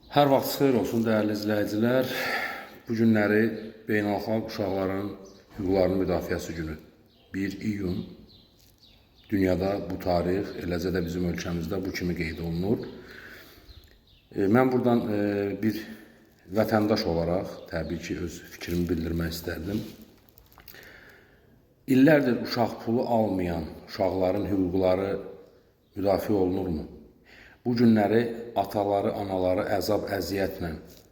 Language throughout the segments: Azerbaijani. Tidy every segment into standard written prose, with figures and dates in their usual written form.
Hər vaxt xeyir olsun dəyərli izləyicilər. Bu günləri Beynəlxalq Uşaqların Hüquqlarının Müdafiəsi Günü 1 iyun. Dünyada bu tarix, eləcə də bizim ölkəmizdə bu kimi qeyd olunur. Mən buradan bir vətəndaş olaraq təbii ki, öz fikrimi bildirmək istərdim. İllərdir uşaq pulu almayan uşaqların hüquqları müdafiə olunurmu? Bu günləri ataları, anaları əzab, əziyyətlə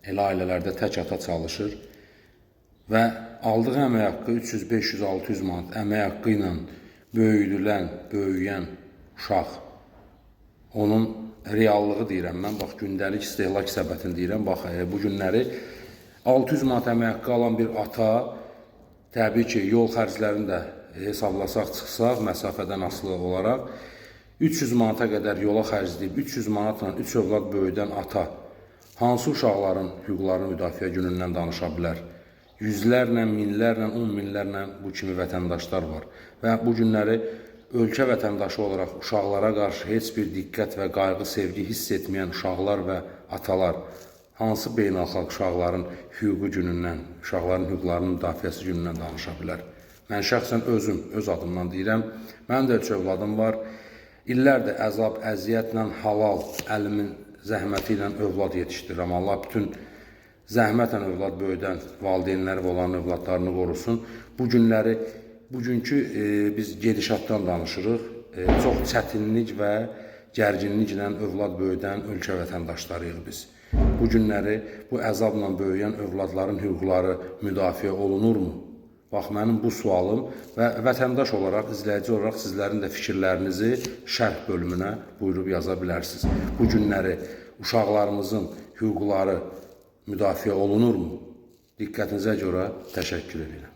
elə ailələrdə tək ata çalışır və aldığı əmək haqqı 300, 500, 600 manat əmək haqqı ilə böyüyən uşaq, onun reallığı deyirəm mən, bax gündəlik istehlak səbətini deyirəm, bax bu günləri 600 manat əmək haqqı alan bir ata, təbii ki, yol xərclərini də hesablasaq, çıxsaq, məsafədən asılı olaraq, 300 manata qədər yola xərcləyib, 300 manatla 3 övlad böyüdən ata hansı uşaqların hüquqlarını müdafiə günündən danışa bilər? Yüzlərlə, minlərlə, 10 minlərlə bu kimi vətəndaşlar var. Və bu günləri ölkə vətəndaşı olaraq uşaqlara qarşı heç bir diqqət və qayğı, sevgi hiss etməyən uşaqlar və atalar hansı beynəlxalq uşaqların hüququ günündən, uşaqların hüquqlarının müdafiəsi günündən danışa bilər? Mən şəxsən özüm, öz adımdan deyirəm, mənim də 3 övladım var. İllərdir əzab, əziyyətlə, halal, əlimin zəhməti ilə övlad yetişdirirəm. Allah bütün zəhmətlə övlad böyüdən valideynləri və olan övladlarını qorusun. Bu günləri, bugünkü biz gedişatdan danışırıq. Çox çətinlik və gərginliklə övlad böyüdən ölkə vətəndaşlarıyıq biz. Bu günləri bu əzabla böyüyən övladların hüquqları müdafiə olunurmu? Bax, mənim bu sualım və vətəndaş olaraq, izləyici olaraq sizlərin də fikirlərinizi şərh bölümünə buyurub yaza bilərsiniz. Bu günləri uşaqlarımızın hüquqları müdafiə olunurmu? Diqqətinizə görə təşəkkür edirəm.